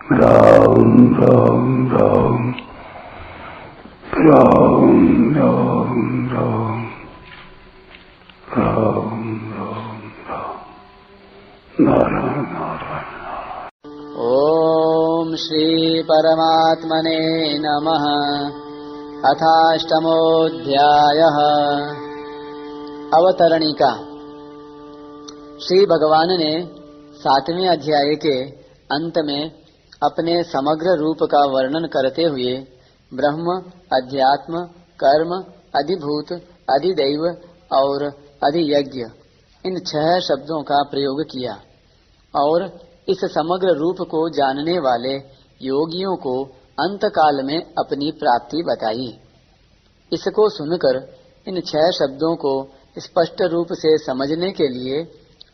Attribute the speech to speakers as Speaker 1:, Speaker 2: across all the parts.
Speaker 1: राम राम राम राम राम राम राम राम राम नारायण नारायण।
Speaker 2: ओम श्री परमात्मने नमः। अथाष्टमोऽध्यायः। अवतरणिका। श्री भगवान ने 7वें अध्याय के अंत में अपने समग्र रूप का वर्णन करते हुए ब्रह्म, अध्यात्म, कर्म, अधिभूत, अधिदैव और अधियज्ञ इन 6 शब्दों का प्रयोग किया और इस समग्र रूप को जानने वाले योगियों को अंतकाल में अपनी प्राप्ति बताई। इसको सुनकर इन 6 शब्दों को स्पष्ट रूप से समझने के लिए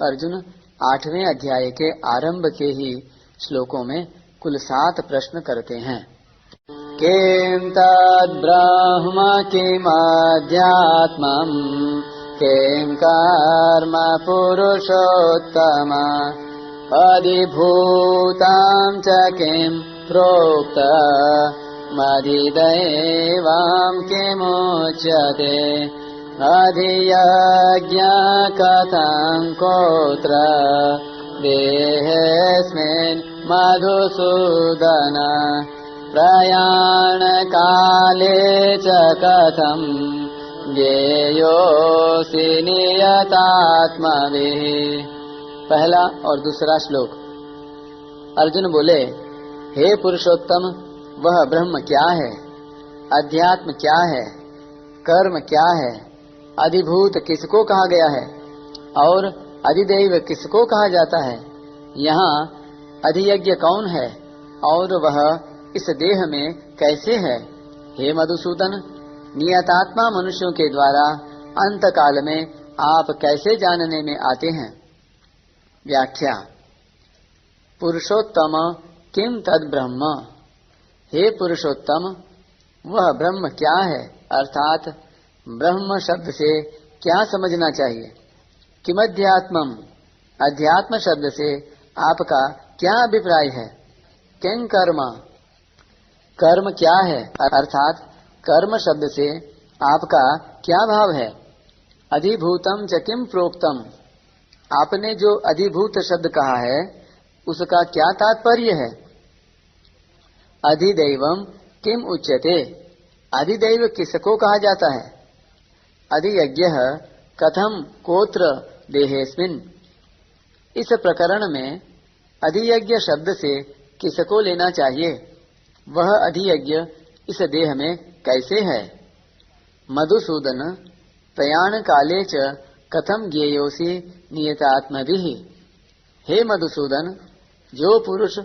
Speaker 2: अर्जुन 8वें अध्याय के आरंभ के ही श्लोकों में कुल 7 प्रश्न करते हैं। किं तद् ब्रह्म किमध्यात्मम् किं कर्म पुरुषोत्तम अधिभूतं च किं प्रोक्तमधिदैवं किमुच्यते अधियज्ञः कथं कोत्र देहेऽस्मिन् मधुसूदन प्रयाणकाले च कथं ज्ञेयोऽसि नियतात्मभिः। पहला और दूसरा श्लोक। अर्जुन बोले, हे पुरुषोत्तम, वह ब्रह्म क्या है, अध्यात्म क्या है, कर्म क्या है, अधिभूत किसको कहा गया है और अधिदैव किसको कहा जाता है। यहाँ अधियज्ञ कौन है और वह इस देह में कैसे है। हे मधुसूदन, नियतात्मा मनुष्यों के द्वारा अंत काल में आप कैसे जानने में आते हैं। व्याख्या। पुरुषोत्तम किम तद ब्रह्म। हे पुरुषोत्तम, वह ब्रह्म क्या है, अर्थात ब्रह्म शब्द से क्या समझना चाहिए। किमध्यात्मम, अध्यात्म शब्द से आपका क्या अभिप्राय है। किं कर्म, कर्म क्या है, अर्थात कर्म शब्द से आपका क्या भाव है। अधिभूतम च किम प्रोक्तम, आपने जो अधिभूत शब्द कहा है उसका क्या तात्पर्य है। अधिदैवम किम उच्यते, अधिदैव किसको कहा जाता है। अधियज्ञः कथम कोत्र देहेस्मिन्, इस प्रकरण में अधियज्ञ शब्द से किसको लेना चाहिए, वह अधियज्ञ इस देह में कैसे है। मधुसूदन प्रयाण काले च कथम ज्ञेयोसि नियतात्मभिः। हे मधुसूदन, जो पुरुष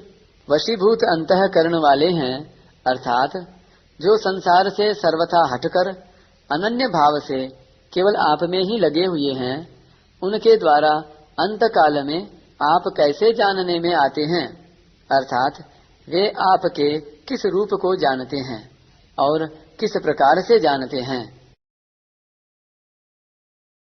Speaker 2: वशीभूत अंतःकरण वाले हैं, अर्थात जो संसार से सर्वथा हटकर अनन्य भाव से केवल आप में ही लगे हुए हैं, उनके द्वारा अंतकाल में आप कैसे जानने में आते हैं, अर्थात वे आपके किस रूप को जानते हैं और किस प्रकार से जानते हैं।